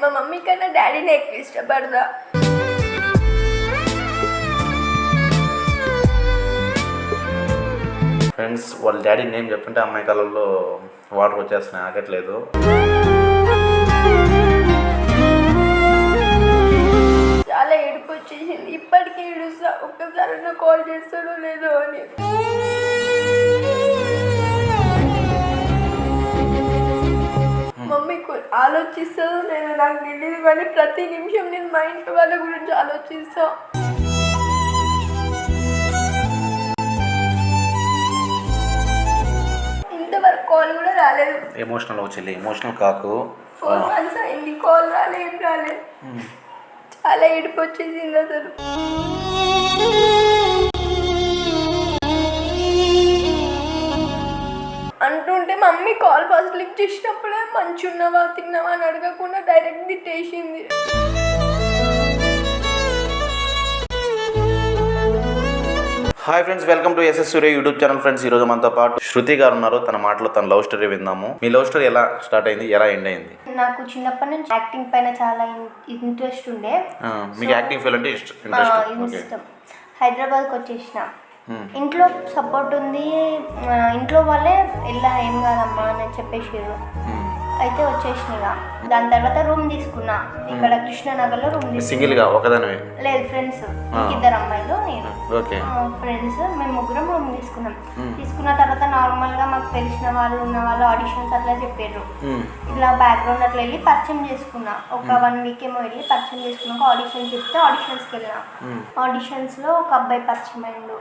మా మమ్మీ కన్నా డాడీని ఎక్కువ ఇష్టపడదా. ఫ్రెండ్స్ వాళ్ళ డాడీ నేమ్ చెప్తుంటే అమ్మాయి కళ్ళల్లో వాటర్ వచ్చేస్తున్నాయి, ఆగట్లేదు. చాలా ఏడుపు వచ్చేసింది. ఇప్పటికీ ఏడుస్తా, ఒక్కసారి నా కాల్ చేస్తాడో లేదో అని. మమ్మీ ఆలోచిస్తాదో లేదో నాకు తెలియదు, కానీ ప్రతి నిమిషం నేను మా ఇంట్లో వాళ్ళ గురించి ఆలోచిస్తా. ఇంతవరకు కాల్ కూడా రాలేదు. ఎమోషనల్ వచ్చి ఎమోషనల్ కాకు. 4 months అయింది, కాల్ రాలేదు. చాలా ఏడుపు వచ్చేసింది అసలు. అంటుంటే మమ్మీ కాల్ ఫస్ట్ లిఫ్ట్ చేసినప్పుడే మంచి ఉన్నావా తిన్నావా అని అడగకుండా డైరెక్ట్ తిట్టేసింది. Hi friends, welcome to SS Surya YouTube channel. Friends, ఈరోజు మనతో పాటు శృతి గారు ఉన్నారు. తన మాటలో తన లవ్ స్టోరీ విందాము. మీ లవ్ స్టోరీ ఎలా స్టార్ట్ అయింది, ఎలా ఎండ్ అయింది? నాకు చిన్నప్పటి నుంచి యాక్టింగ్ పైన చాలా ఇంట్రెస్ట్ ఉండే. మీకు యాక్టింగ్ ఫీల్ అంటే ఇష్టం. హైదరాబాద్కి వచ్చేసిన. ఇంట్లో సపోర్ట్ ఉంది, ఇంట్లో వాళ్ళే వెళ్ళా ఏం కాదమ్మా అని చెప్పేసారు. అయితే వచ్చేసినగా. దాని తర్వాత రూమ్ తీసుకున్నా ఇక్కడ కృష్ణనగర్లో. రూమ్ సింగిల్ గా ఒకదానివే? లేదు, ఫ్రెండ్స్, 2 అమ్మాయిలు నేను ఫ్రెండ్స్, మేము 3 రూమ్ తీసుకున్నాం. తీసుకున్న తర్వాత నార్మల్ గా మాకు తెలిసిన వాళ్ళు ఉన్న వాళ్ళు ఆడిషన్స్ అట్లా చెప్పారు. ఇట్లా బ్యాక్గ్రౌండ్ అట్లా వెళ్ళి పరిచయం చేసుకున్నా. ఒక 1 వీక్ ఏమో వెళ్ళి పరిచయం చేసుకున్నాక ఆడిషన్స్ చెప్తే ఆడిషన్స్కి వెళ్ళినా. ఆడిషన్స్ లో ఒక అబ్బాయి పరిచయం అయ్యిండు.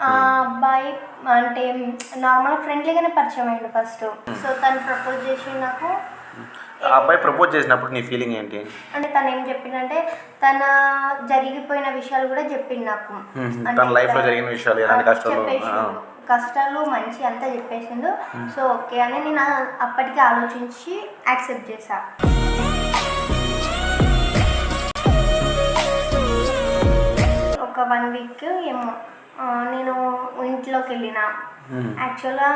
ఆ అబ్బాయి అంటే నార్మల్ ఫ్రెండ్లీగానే పరిచయం అయ్యిండు ఫస్ట్. సో తను ప్రపోజ్ చేసి నాకు. ఆ అబ్బాయి ప్రపోజ్ చేసినప్పుడు నీ ఫీలింగ్ ఏంటి? అంటే తను ఏం చెప్పిందంటే తన జరిగిపోయిన విషయాలు కూడా చెప్పింది నాకు. తన లైఫ్ లో జరిగిన విషయాలు, ఎలాంటి కష్టాలు మంచి అంతా చెప్పేసిండు. సో ఓకే అని నేను అప్పటికి ఆలోచించి యాక్సెప్ట్ చేశా. ఒక 1 వీక్ ఏమో నేను ఇంట్లోకి వెళ్ళిన. యాక్చువల్గా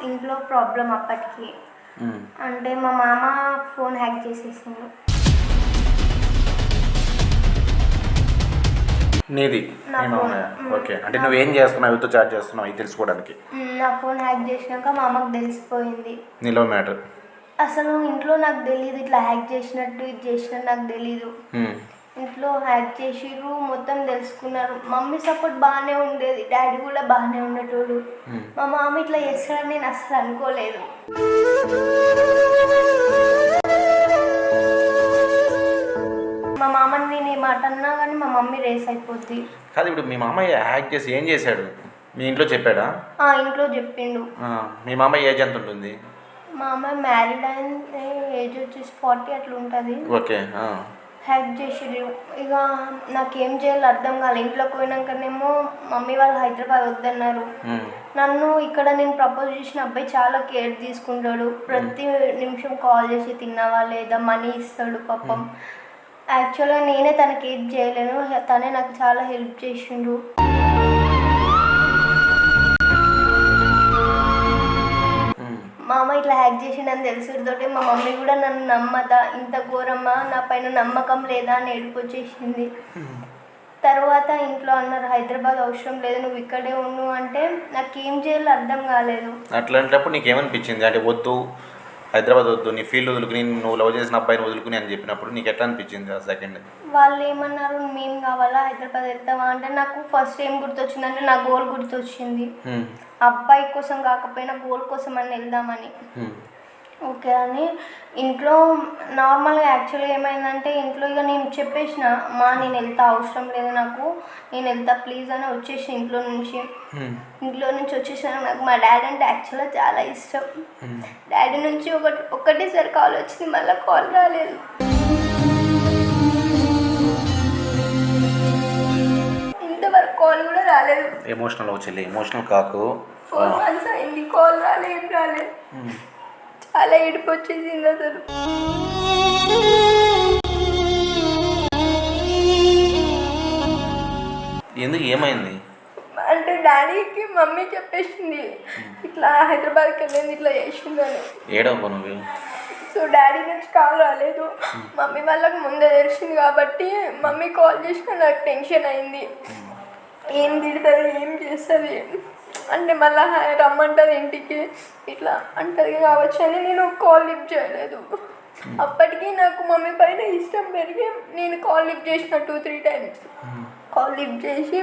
ఇంట్లో ప్రాబ్లం అప్పటికి. అంటే మా మామ ఫోన్ హ్యాక్ చేసేసిండు. నీది? ఓకే, అంటే నువ్వు ఏం చేస్తున్నావు, ఎవరితో చాట్ చేస్తున్నావు ఇది తెలుసుకోవడానికి? నా ఫోన్ హ్యాక్ చేసినాక మా అమ్మకు తెలిసిపోయింది. నీలో మ్యాటర్ అసలు ఇంట్లో నాకు తెలియదు, ఇట్లా హ్యాక్ చేసినట్టు ఇది చేసినట్టు నాకు తెలీదు. ఇంట్లో హ్యాక్ చేసిర్రు, మొత్తం తెలుసుకున్నారు. మమ్మీ సపోర్ట్ బాగానే ఉండేది, డాడీ కూడా బాగానే ఉండేటోడు. మా మామ ఇట్లా చేస్తాడని నేను అసలు అనుకోలేదు. మా మామని నేను ఏ మాట అన్నా కానీ మా మమ్మీ రేస్ అయిపోద్ది. కాదు, ఇప్పుడు మీ మామయ్య హ్యాక్ చేసి ఏం చేశాడు? మీ ఇంట్లో చెప్పాడా? ఇంట్లో చెప్పిండు. మీ మామయ్య ఏజ్ ఎంత ఉంటుంది? మా అమ్మాయి మ్యారీడ్ అయిన ఏజ్ వచ్చేసి 40 అట్లా ఉంటుంది. ఓకే. హ్యాక్ చేసిర్రు. ఇక నాకేం చేయాలో అర్థం కాలేదు. ఇంట్లోకి పోయినాకనేమో మమ్మీ వాళ్ళు హైదరాబాద్ వద్దన్నారు. నన్ను ఇక్కడ నేను ప్రపోజ్ చేసిన అబ్బాయి చాలా కేర్ తీసుకుంటాడు. ప్రతి నిమిషం కాల్ చేసి తిన్నావా లేదా, మనీ ఇస్తాడు పాపం. యాక్చువల్గా నేనే తనకి ఏం చేయలేను, తనే నాకు చాలా హెల్ప్ చేసిండు. మా అమ్మ ఇట్లా హ్యాక్ చేసిండని తెలిసితోటే మా మమ్మీ కూడా నన్ను నమ్మదా, ఇంత ఘోరమ్మా, నా పైన నమ్మకం లేదా అని ఏడుపు వచ్చేసింది. తర్వాత ఇంట్లో అన్నారు హైదరాబాద్ అవసరం లేదు, నువ్వు ఇక్కడే ఉండు అంటే నాకేం చేయాలో అర్థం కాలేదు. అట్లాంటప్పుడు నీకేమనిపించింది? అంటే వద్దు, హైదరాబాద్ వద్దు, నీ ఫీల్డ్ వదులుకుని నువ్వు లవ్ చేసిన అబ్బాయిని వదులుకుని అని చెప్పినప్పుడు నీకు ఎట్లా అనిపించింది ఆ సెకండ్? వాళ్ళు ఏమన్నారు, మేము కావాలా హైదరాబాద్ వెళ్తావా అంటే నాకు ఫస్ట్ ఏం గుర్తొచ్చిందంటే నా గోల్ గుర్తొచ్చింది. అబ్బాయి కోసం కాకపోయినా గోల్ కోసం అని వెళ్దామని. ఓకే అని ఇంట్లో నార్మల్గా యాక్చువల్గా ఏమైందంటే ఇంట్లో ఇక నేను చెప్పేసిన, మా నేను వెళ్తా, అవసరం లేదు నాకు, నేను వెళ్తా ప్లీజ్ అని వచ్చేసి ఇంట్లో నుంచి వచ్చేసిన. నాకు మా డాడీ అంటే యాక్చువల్గా చాలా ఇష్టం. డాడీ నుంచి ఒకటేసారి కాల్ వచ్చింది, మళ్ళీ కాల్ రాలేదు. ఇంతవరకు కాల్ కూడా రాలేదు. ఎమోషనల్ వచ్చి ఎమోషనల్ కాకు. 4 months అయింది, కాల్ రాలేదు. చాలా ఏడుపు వచ్చేసింది అసలు. ఎందుకు, ఏమైంది? అంటే డాడీకి మమ్మీ చెప్పేసింది ఇట్లా హైదరాబాద్కి వెళ్ళింది ఇట్లా చేసిందని. ఏడవకు నువ్వు. సో డాడీ నుంచి కాల్ రాలేదు. మమ్మీ వాళ్ళకి ముందే తెలిసింది కాబట్టి మమ్మీ కాల్ చేసినా నాకు టెన్షన్ అయింది. ఏం తిడుతుంది, ఏం చేస్తుంది అంటే మళ్ళీ రమ్మంటుంది ఇంటికి ఇట్లా అంటది కావచ్చు అని నేను కాల్ లిఫ్ట్ చేయలేదు. అప్పటికి నాకు మమ్మీ పైన ఇష్టం పెరిగి నేను కాల్ లిఫ్ట్ చేసిన 2-3 టైమ్స్. కాల్ లిఫ్ట్ చేసి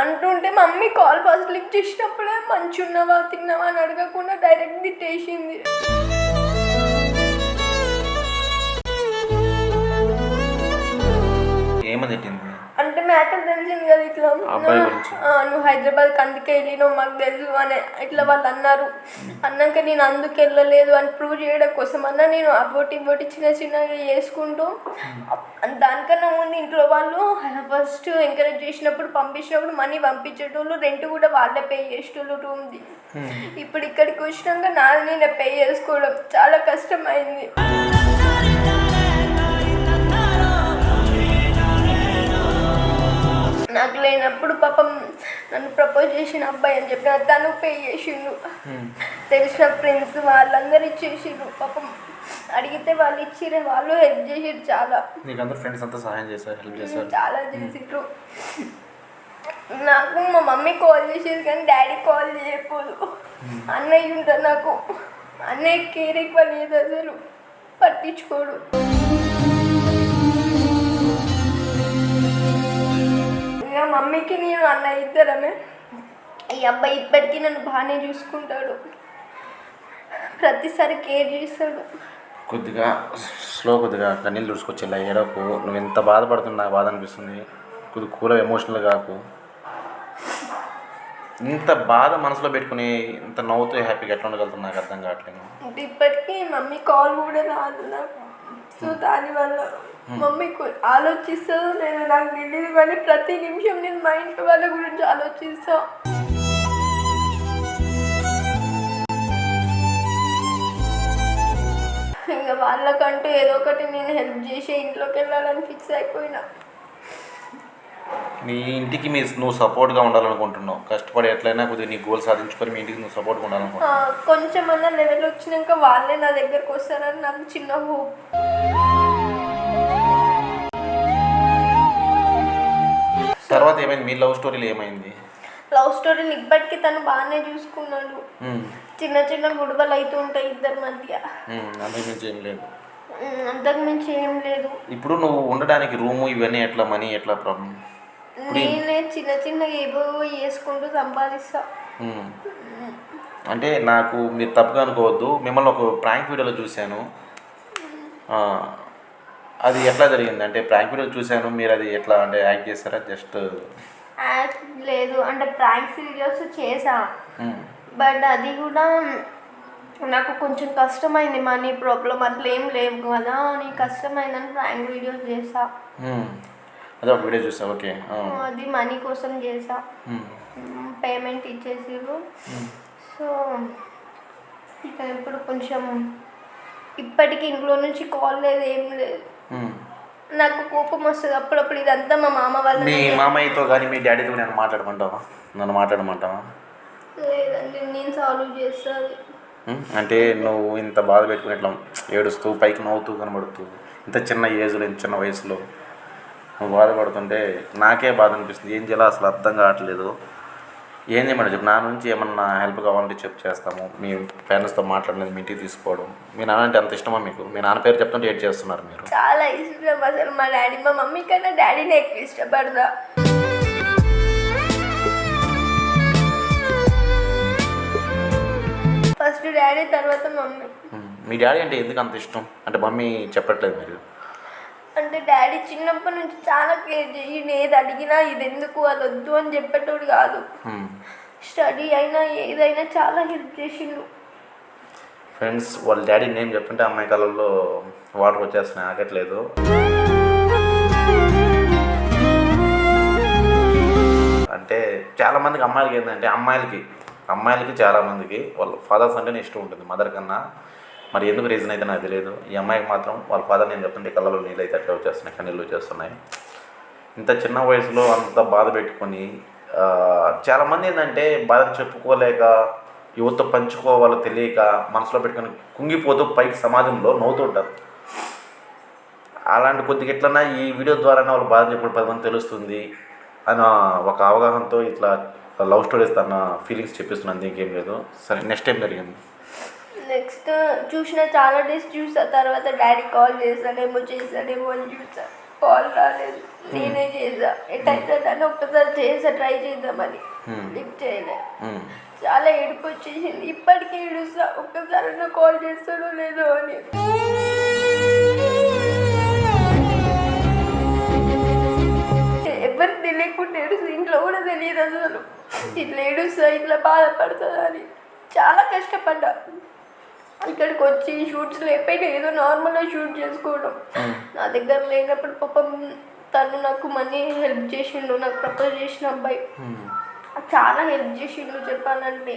అంటుంటే మమ్మీ కాల్ ఫస్ట్ లిఫ్ట్ చేసినప్పుడే మంచున్నావా తిన్నావా అని అడగకుండా డైరెక్ట్ తిట్టేసింది. ఏమని తిట్టింది అంటే మ్యాటర్ తెలిసింది కదా ఇట్లా నువ్వు హైదరాబాద్కి అందుకే వెళ్ళినావు మాకు తెలుసు అని ఇట్లా వాళ్ళు అన్నారు. అన్నాక నేను అందుకు వెళ్ళలేదు అని ప్రూవ్ చేయడం కోసం అన్నా నేను అబోటి చిన్న చిన్నగా చేసుకుంటూ దానికన్నా ముందు ఇంట్లో వాళ్ళు ఫస్ట్ ఎంకరేజ్ చేసినప్పుడు పంపించినప్పుడు మనీ పంపించేటోళ్ళు, రెంట్ కూడా వాళ్ళే పే చేసేటోళ్ళు రూమ్ది. ఇప్పుడు ఇక్కడికి వచ్చినాక నాది నేను పే చేసుకోవడం చాలా కష్టమైంది. నాకు లేనప్పుడు పాపం నన్ను ప్రపోజ్ చేసిన అబ్బాయి అని చెప్పిన తను పే చేసిండు. తెలిసిన ఫ్రెండ్స్ వాళ్ళందరూ ఇచ్చేసిండ్రు. పాపం అడిగితే వాళ్ళు ఇచ్చిరే, వాళ్ళు హెల్ప్ చేసిర్రు చాలా. ఫ్రెండ్స్ అంతా సహాయం చేశారు, హెల్ప్ చేశారు, చాలా చేసిండ్రు. నాకు మా మమ్మీ కాల్ చేసేది కానీ డాడీ కాల్ చేయకపోదు. అన్నయ్య ఉంటాడు నాకు, అన్నయ్య కేర్ ఎక్కువ లేదు, అసలు పట్టించుకోడు. ఇక మమ్మీకి నేను అన్నయ్య ఇద్దరమే. ఈ అబ్బాయి ఇప్పటికీ నన్ను బాగానే చూసుకుంటాడు, ప్రతిసారి కేర్ చేస్తాడు. కొద్దిగా కొద్దిగా కన్నీళ్ళు తుడుచుకొచ్చేలా ఏడకు. నువ్వు ఎంత బాధపడుతున్నా నాకు బాధ అనిపిస్తుంది. కొద్దిగా కూల ఎమోషనల్ కాకు. ఇంత బాధ మనసులో పెట్టుకుని ఇంత నవ్వుతూ హ్యాపీగా ఎట్లా ఉండగలుగుతున్నా నాకు అర్థం కావట్లేదు. ఇప్పటికీ మమ్మీ కాల్ కూడా రాదు నాకు. సో దానివల్ల మమ్మీ ఆలోచిస్తుందో నేను నాకు తెలియదు కానీ ప్రతి నిమిషం నేను మా ఇంటి వాళ్ళ గురించి ఆలోచిస్తా. ఇంకా వాళ్ళకంటూ ఏదో ఒకటి నేను హెల్ప్ చేసి ఇంట్లోకి వెళ్ళాలని ఫిక్స్ అయిపోయినా. నీ ఇంటికి నువ్వు సపోర్ట్గా ఉండాలనుకుంటున్నావు. కష్టపడి ఎట్లయినా కొద్దిగా నీ గోల్ సాధించుకొని మీ ఇంటికి నువ్వు సపోర్ట్గా ఉండాలనుకుంటున్నావు. కొంచెం అన్న లెవెల్ వచ్చినాక వాళ్ళే నా దగ్గరకు వస్తారని నాకు చిన్న హోప్. తర్వాత ఏమైంది? మీ లవ్ స్టోరీలు ఏమైంది? లవ్ స్టోరీని ఇప్పటికీ తను బాగానే చూసుకున్నాడు. చిన్న చిన్న గొడవలు అవుతూ ఉంటాయి ఇద్దరి మధ్య, అంతకుమించి ఏం లేదు. అంతకుమించి ఏం లేదు. ఇప్పుడు నువ్వు ఉండడానికి రూము ఇవన్నీ ఎట్లా, మనీ ఎట్లా ప్రాబ్లం? నేనే చిన్న చిన్న ఏవో చేసుకుంటూ సంపాదిస్తా. అంటే నాకు మీరు తప్పుగా అనుకోవద్దు, మిమ్మల్ని ఒక ప్రాంక్ వీడియోలో చూశాను. అది ఎట్లా జరిగింది అంటే ప్రాంక్ వీడియో చూశాను, మీరు అది ఎట్లా అంటే యాక్ట్ చేస్తారా? జస్ట్ యాక్ట్ లేదు అంటే ప్రాంక్ వీడియోస్ చేసా, బట్ అది కూడా నాకు కొంచెం కష్టమైంది. మనీ ప్రాబ్లం అట్లా ఏం లేవు కదా అని కష్టమైందని ప్రాంక్ వీడియోస్ చేసా. అదే ఒక వీడియో చూసా. ఓకే, అది మనీ కోసం చేసా. పేమెంట్ ఇచ్చేసిరు. సో ఇక ఇప్పుడు కొంచెం ఇప్పటికి ఇంట్లో నుంచి కాల్ లేదు, ఏం లేదు. నాకు కోపం వస్తుంది అప్పుడప్పుడు. ఇదంతా మా మామ వాళ్ళ. మీ మామయ్యతో కానీ మీ డాడీతో నన్ను మాట్లాడమంటావా? లేదండి, నేను సాల్వ్ చేస్తాను. అంటే నువ్వు ఇంత బాధ పెట్టుకుని ఇట్లా ఏడుస్తూ పైకి నవ్వుతూ కనబడుతూ ఇంత చిన్న ఏజ్లో ఇంత చిన్న వయసులో నువ్వు బాధపడుతుంటే నాకే బాధ అనిపిస్తుంది. ఏం చేయాలో అసలు అర్థం కావట్లేదు. ఏం చేయమంటే చెప్పు, నా నుంచి ఏమన్నా హెల్ప్ కావాలంటే చేస్తాము. మీ పేరెంట్స్తో మాట్లాడలేదు, మీ ఇంటికి తీసుకోవడం. మీ నాన్న అంటే అంత ఇష్టమా మీకు? మీ నాన్న పేరు చెప్తుంటే ఏడ్ చేస్తున్నారు మీరు. చాలా ఇష్టం అసలు మా డాడీ. మా మమ్మీ కన్నా డాడీనే ఎక్కువ ఇష్టపడదా. ఫస్ట్ డాడీ, తర్వాత మమ్మీ. మీ డాడీ అంటే ఎందుకు అంత ఇష్టం అంటే మమ్మీ చెప్పట్లేదు మీరు? అంటే డాడీ చిన్నప్పటి నుంచి చాలా కేర్ చేయండి. ఏది అడిగినా ఇది ఎందుకు అది వద్దు అని చెప్పేటోడు కాదు. స్టడీ అయినా ఏదైనా చాలా హెల్ప్ చేసిండు. ఫ్రెండ్స్, వాళ్ళ డాడీ నేమ్ చెప్తుంటే అమ్మాయి కళ్ళల్లో వాటర్ వచ్చేస్తున్నాయి, ఆగట్లేదు. అంటే చాలామందికి అమ్మాయిలకి ఏంటంటే అమ్మాయిలకి చాలామందికి వాళ్ళ ఫాదర్స్ అంటేనే ఇష్టం ఉంటుంది మదర్ కన్నా. మరి ఎందుకు రీజన్ అయితే నాకు తెలియదు. ఈ అమ్మాయికి మాత్రం వాళ్ళ ఫాదర్ నేను చెప్తుంటే కళ్ళలో నీళ్ళు అయితే అట్లా వచ్చేస్తున్నాయి, కన్నీళ్ళు వచ్చేస్తున్నాయి. ఇంత చిన్న వయసులో అంత బాధ పెట్టుకొని చాలామంది ఏంటంటే బాధను చెప్పుకోలేక యువత పంచుకోవాలో తెలియక మనసులో పెట్టుకొని కుంగిపోతూ పైకి సమాజంలో నవ్వుతుంటారు. అలాంటి కొద్దిగా ఎట్లన్నా ఈ వీడియో ద్వారా వాళ్ళ బాధ చెప్పుడు 10 మంది తెలుస్తుంది అని ఒక అవగాహనతో ఇట్లా లవ్ స్టోరీస్ తన ఫీలింగ్స్ చెప్పిస్తున్నాను, ఇంకేం లేదు. సరే, నెక్స్ట్ టైం జరిగింది. నెక్స్ట్ చూసిన చాలా డేస్ చూసా. తర్వాత డాడీ కాల్ చేశానేమో అని చూసా, కాల్ రాలేదు. నేనే చేసా, ఎటైతే దాన్ని ఒక్కసారి చేసా, ట్రై చేద్దామని. లిఫ్ట్ చేయలే. చాలా ఏడుపు వచ్చేసింది. ఇప్పటికీ ఏడుస్తా, ఒక్కసారి నా కాల్ చేస్తాడో లేదో అని. ఎవరికి తెలియకుండా ఏడుస్తా, ఇంట్లో కూడా తెలియదు అసలు. ఇట్లా ఏడుస్తా, ఇట్లా బాధపడుతుందా అని చాలా కష్టపడ్డా. ఇక్కడికి వచ్చి షూట్స్ లేకపోయినా ఏదో నార్మల్గా షూట్ చేసుకోవడం. నా దగ్గర లేనప్పుడు పాపం తను నాకు మనీ హెల్ప్ చేసిండు. నాకు ప్రపోజ్ చేసిన అబ్బాయి చాలా హెల్ప్ చేసిండు చెప్పాలంటే.